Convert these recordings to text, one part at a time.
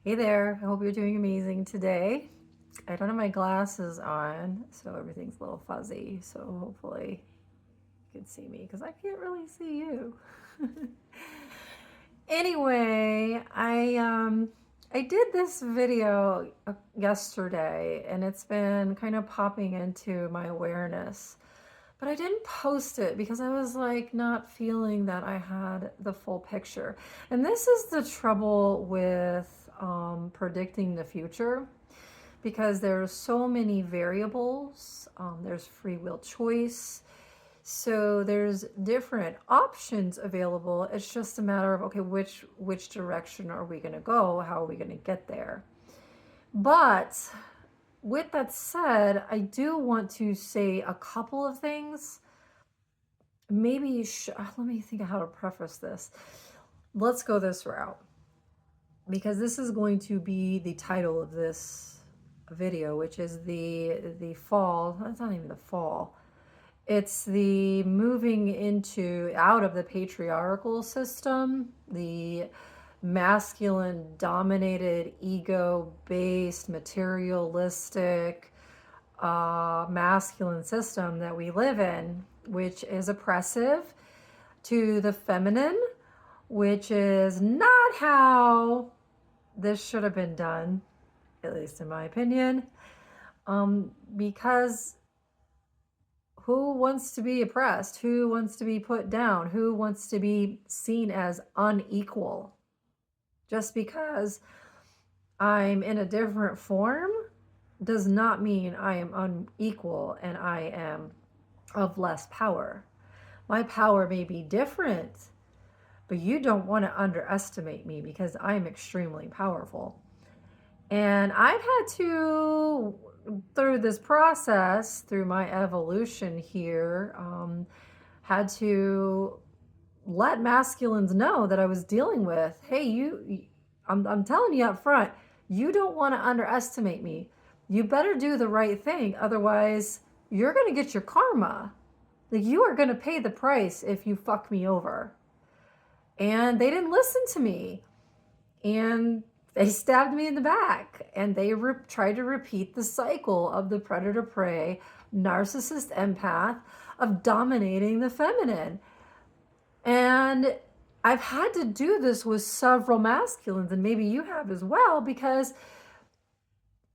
Hey there, I hope you're doing amazing today. I don't have my glasses on, so everything's a little fuzzy. So hopefully you can see me because I can't really see you. Anyway, I did this video yesterday and it's been kind of popping into my awareness. But I didn't post it because I was like not feeling that I had the full picture. And this is the trouble with predicting the future because there's so many variables. There's free will choice. So there's different options available. It's just a matter of, okay, which direction are we going to go? How are we going to get there? But with that said, I do want to say a couple of things. Maybe let me think of how to preface this. Let's go this route because this is going to be the title of this video, which is the fall. That's not even the fall. It's the moving into out of the patriarchal system, the masculine dominated, ego based, materialistic, masculine system that we live in, which is oppressive to the feminine, which is not how this should have been done, at least in my opinion, because who wants to be oppressed? Who wants to be put down? Who wants to be seen as unequal? Just because I'm in a different form does not mean I am unequal and I am of less power. My power may be different, but you don't want to underestimate me because I'm extremely powerful. And I've had to, through this process, through my evolution here, had to let masculines know that I was dealing with, hey, I'm telling you up front, you don't want to underestimate me. You better do the right thing. Otherwise, you're going to get your karma. Like, you are going to pay the price if you fuck me over. And they didn't listen to me. And they stabbed me in the back. And they tried to repeat the cycle of the predator prey, narcissist empath, of dominating the feminine. And I've had to do this with several masculines, and maybe you have as well, because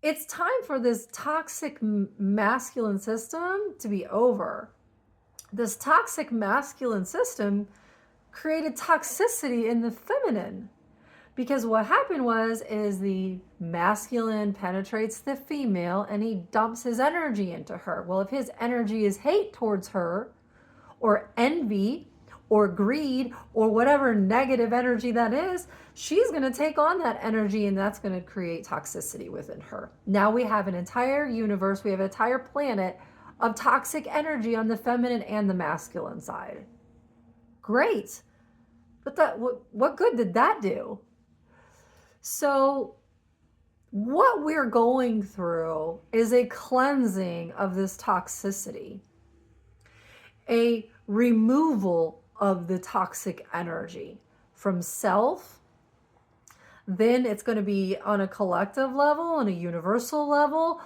it's time for this toxic masculine system to be over. This toxic masculine system created toxicity in the feminine. Because what happened is the masculine penetrates the female and he dumps his energy into her. Well, if his energy is hate towards her, or envy, or greed, or whatever negative energy that is, she's going to take on that energy and that's going to create toxicity within her. Now we have an entire universe, we have an entire planet of toxic energy on the feminine and the masculine side. Great. But what good did that do? So what we're going through is a cleansing of this toxicity, a removal of the toxic energy from self. Then it's going to be on a collective level, on a universal level.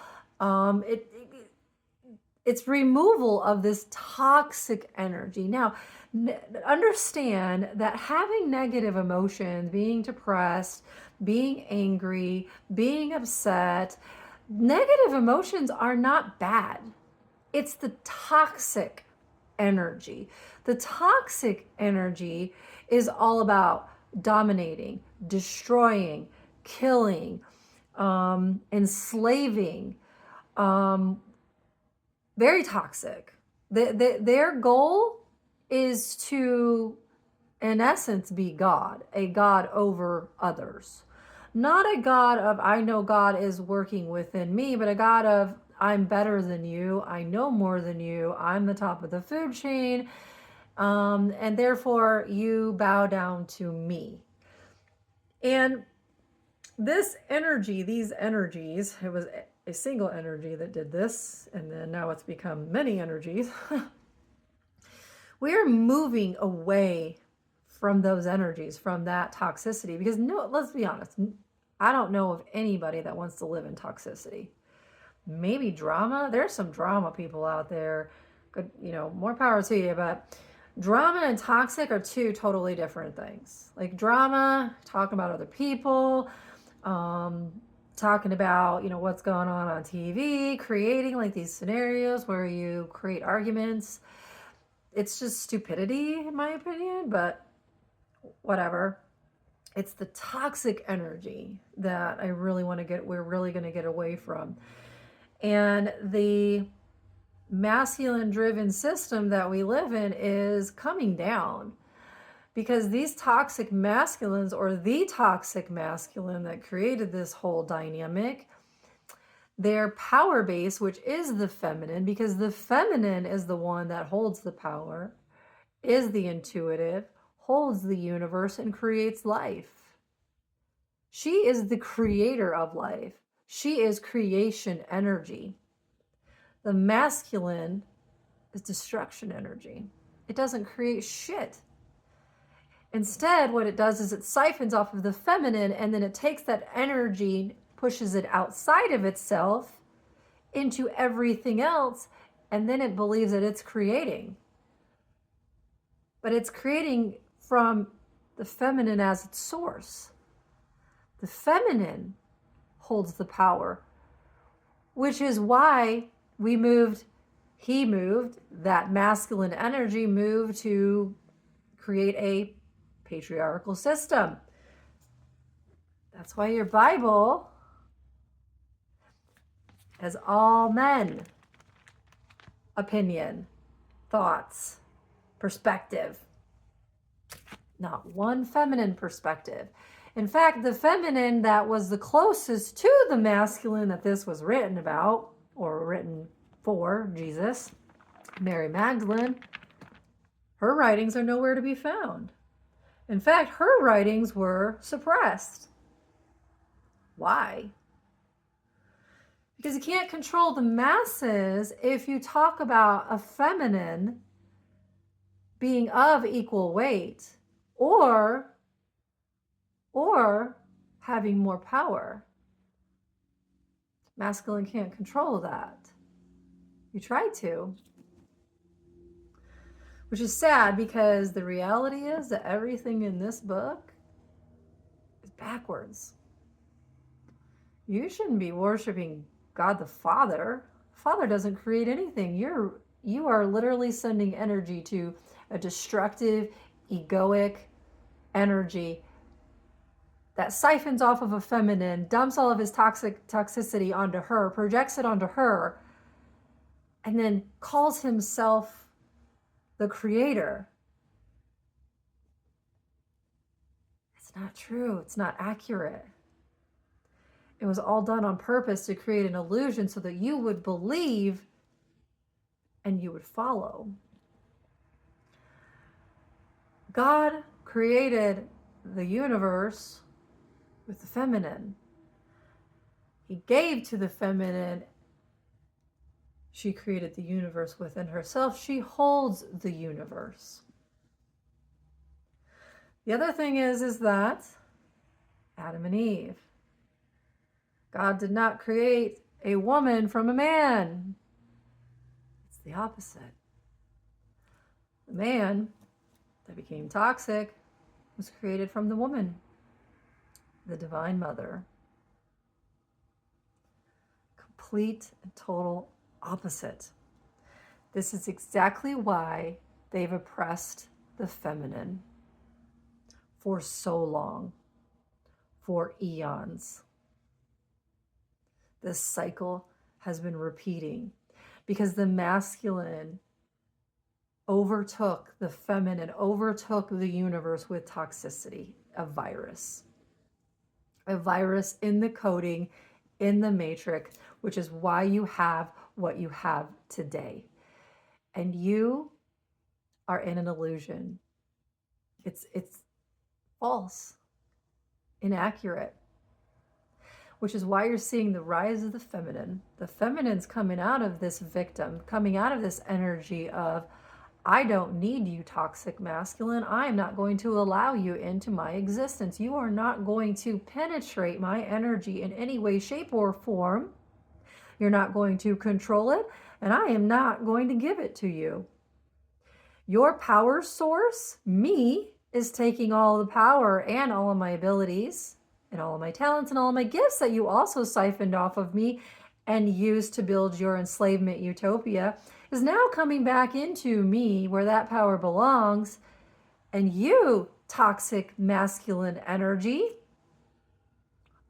It's removal of this toxic energy. Now, understand that having negative emotions, being depressed, being angry, being upset, negative emotions are not bad. It's the toxic energy. The toxic energy is all about dominating, destroying, killing, enslaving, very toxic. Their goal is to, in essence, be God, a God over others. Not a God of, I know God is working within me, but a God of, I'm better than you, I know more than you, I'm the top of the food chain, and therefore you bow down to me. And this energy, these energies, it was a single energy that did this, and then now it's become many energies. We are moving away from those energies, from that toxicity, because no, let's be honest, I don't know of anybody that wants to live in toxicity. Maybe drama. There's some drama people out there. Good, more power to you. But drama and toxic are two totally different things. Like drama, talking about other people, talking about what's going on TV, creating like these scenarios where you create arguments. It's just stupidity, in my opinion. But whatever. It's the toxic energy that we're really going to get away from. And the masculine driven system that we live in is coming down because these toxic masculines, or the toxic masculine that created this whole dynamic, their power base, which is the feminine, because the feminine is the one that holds the power, is the intuitive, holds the universe, and creates life. She is the creator of life. She is creation energy. The masculine is destruction energy. It doesn't create shit. Instead, what it does is it siphons off of the feminine, and then it takes that energy, pushes it outside of itself into everything else, and then it believes that it's creating. But it's creating from the feminine as its source. The feminine holds the power, which is why he moved, that masculine energy moved to create a patriarchal system. That's why your Bible has all men opinion, thoughts, perspective, not one feminine perspective. In fact, the feminine that was the closest to the masculine that this was written about, or written for, Jesus, Mary Magdalene, her writings are nowhere to be found. In fact, her writings were suppressed. Why? Because you can't control the masses if you talk about a feminine being of equal weight or having more power. Masculine can't control that. You try to. Which is sad, because the reality is that everything in this book is backwards. You shouldn't be worshiping God the Father. Father doesn't create anything. You are literally sending energy to a destructive, egoic energy that siphons off of a feminine, dumps all of his toxicity onto her, projects it onto her, and then calls himself the creator. It's not true. It's not accurate. It was all done on purpose to create an illusion so that you would believe and you would follow. God created the universe with the feminine. He gave to the feminine. She created the universe within herself. She holds the universe. The other thing is that Adam and Eve, God did not create a woman from a man. It's the opposite. The man that became toxic was created from the woman, the divine mother. Complete and total opposite. This is exactly why they've oppressed the feminine for so long, for eons. This cycle has been repeating because the masculine overtook the feminine, overtook the universe with toxicity, a virus in the coding, in the matrix, which is why you have what you have today. And you are in an illusion. It's false, inaccurate, which is why you're seeing the rise of the feminine. The feminine's coming out of this victim, coming out of this energy of, I don't need you, toxic masculine. I am not going to allow you into my existence. You are not going to penetrate my energy in any way, shape, or form. You're not going to control it, and I am not going to give it to you. Your power source, me, is taking all the power and all of my abilities and all of my talents and all of my gifts that you also siphoned off of me and used to build your enslavement utopia, is now coming back into me where that power belongs. And you, toxic masculine energy,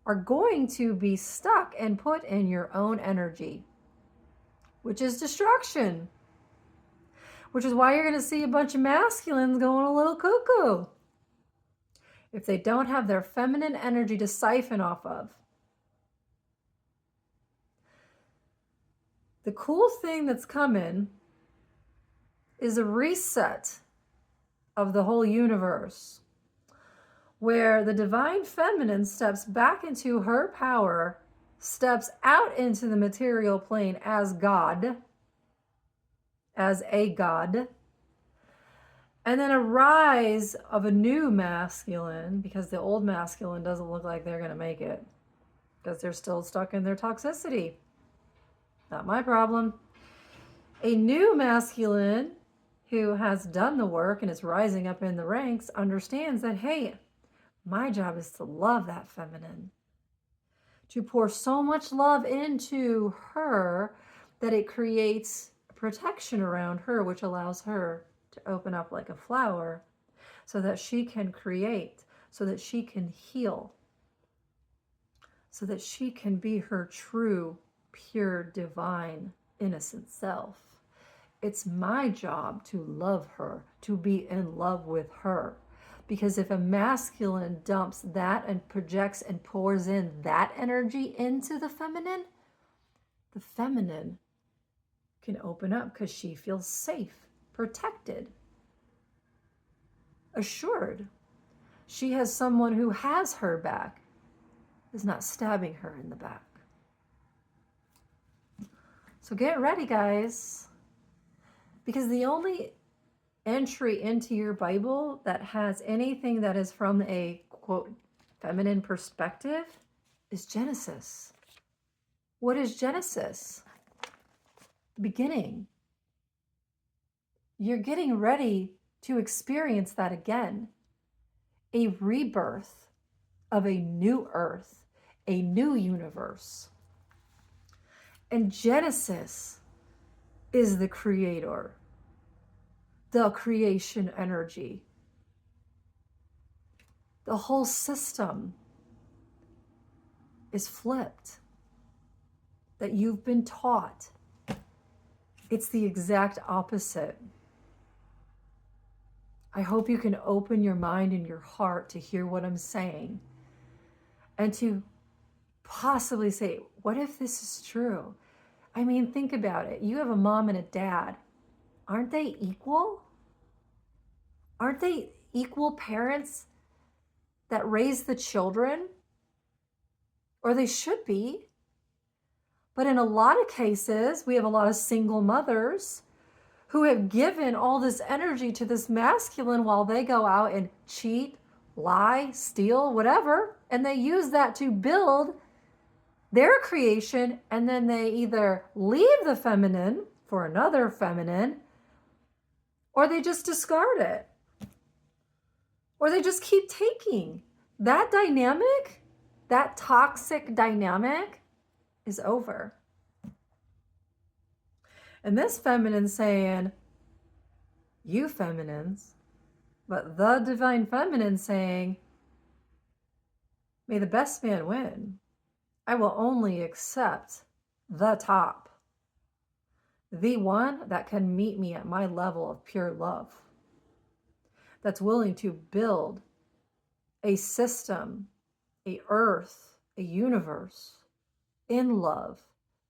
are going to be stuck and put in your own energy, which is destruction. Which is why you're going to see a bunch of masculines going a little cuckoo if they don't have their feminine energy to siphon off of. The cool thing that's coming is a reset of the whole universe, where the divine feminine steps back into her power, steps out into the material plane as God, as a God, and then a rise of a new masculine, because the old masculine doesn't look like they're going to make it, because they're still stuck in their toxicity. Not my problem. A new masculine who has done the work and is rising up in the ranks understands that, hey, my job is to love that feminine, to pour so much love into her that it creates protection around her, which allows her to open up like a flower so that she can create, so that she can heal, so that she can be her true, pure, divine, innocent self. It's my job to love her, to be in love with her. Because if a masculine dumps that and projects and pours in that energy into the feminine can open up because she feels safe, protected, assured. She has someone who has her back, is not stabbing her in the back. So get ready, guys, because the only entry into your Bible that has anything that is from a, quote, feminine perspective is Genesis. What is Genesis? Beginning. You're getting ready to experience that again. A rebirth of a new earth, a new universe. And Genesis is the creator, the creation energy. The whole system is flipped, that you've been taught. It's the exact opposite. I hope you can open your mind and your heart to hear what I'm saying and to possibly say, what if this is true? I mean, think about it. You have a mom and a dad. Aren't they equal? Aren't they equal parents that raise the children? Or they should be. But in a lot of cases, we have a lot of single mothers who have given all this energy to this masculine while they go out and cheat, lie, steal, whatever, and they use that to build their creation, and then they either leave the feminine for another feminine, or they just discard it, or they just keep taking. That dynamic, that toxic dynamic is over. And this feminine saying, you feminines, but the divine feminine saying, may the best man win. I will only accept the top, the one that can meet me at my level of pure love, that's willing to build a system, a earth, a universe in love,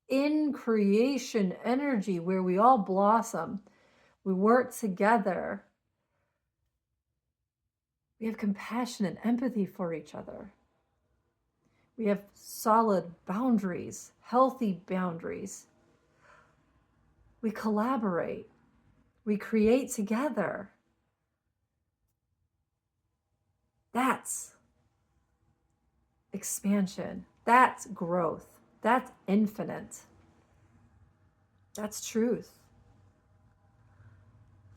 in creation energy where we all blossom, we work together, we have compassion and empathy for each other. We have solid boundaries, healthy boundaries. We collaborate. We create together. That's expansion. That's growth. That's infinite. That's truth.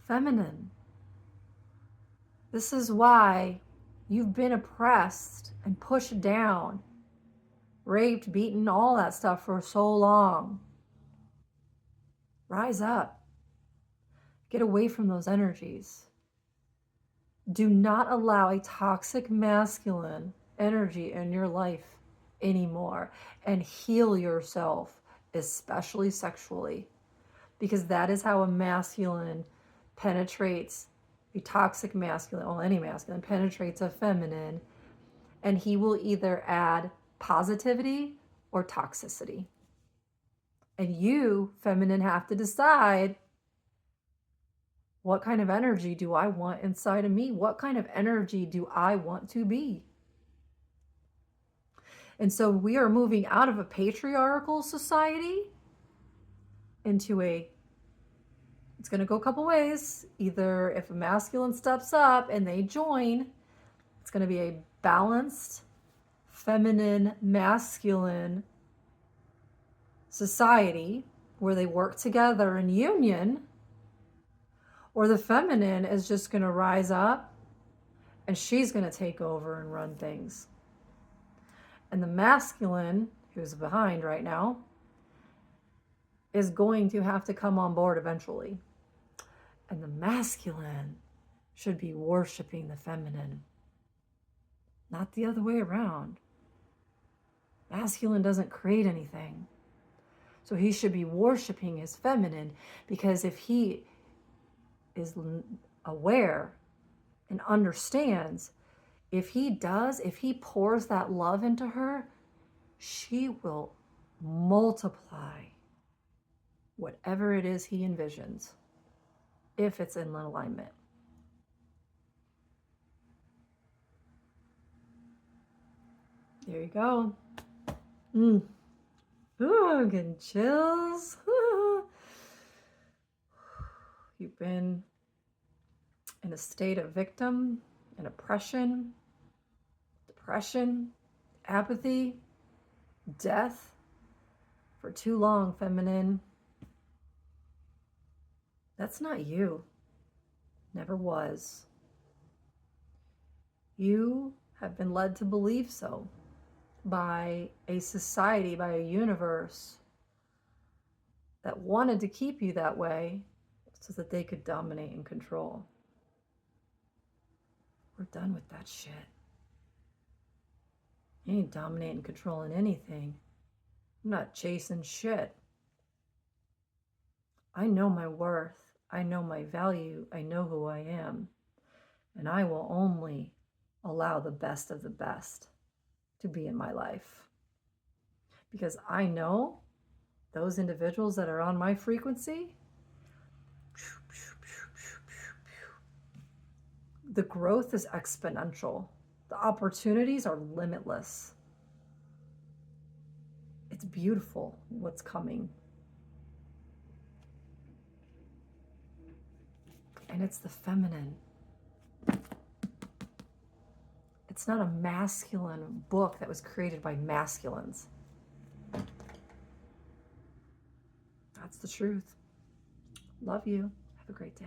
Feminine. This is why you've been oppressed and pushed down, raped, beaten, all that stuff for so long. Rise up. Get away from those energies. Do not allow a toxic masculine energy in your life anymore, and heal yourself, especially sexually, because that is how a masculine penetrates, a toxic masculine, well, any masculine penetrates a feminine, and he will either add positivity or toxicity. And you, feminine, have to decide, what kind of energy do I want inside of me? What kind of energy do I want to be? And so we are moving out of a patriarchal society into it's going to go a couple ways. Either if a masculine steps up and they join, it's going to be a balanced, feminine, masculine society where they work together in union, or the feminine is just going to rise up and she's going to take over and run things. And the masculine, who's behind right now, is going to have to come on board eventually. And the masculine should be worshiping the feminine, not the other way around. Masculine doesn't create anything. So he should be worshiping his feminine, because if he is aware and understands, if he pours that love into her, she will multiply whatever it is he envisions, if it's in alignment. There you go. Ooh, I'm getting chills. You've been in a state of victim and oppression, depression, apathy, death for too long, feminine. That's not you. Never was. You have been led to believe so by a society, by a universe that wanted to keep you that way so that they could dominate and control. We're done with that shit. You ain't dominating and controlling anything. I'm not chasing shit. I know my worth. I know my value. I know who I am. And I will only allow the best of the best to be in my life. Because I know those individuals that are on my frequency, the growth is exponential. The opportunities are limitless. It's beautiful what's coming. And it's the feminine. It's not a masculine book that was created by masculines. That's the truth. Love you. Have a great day.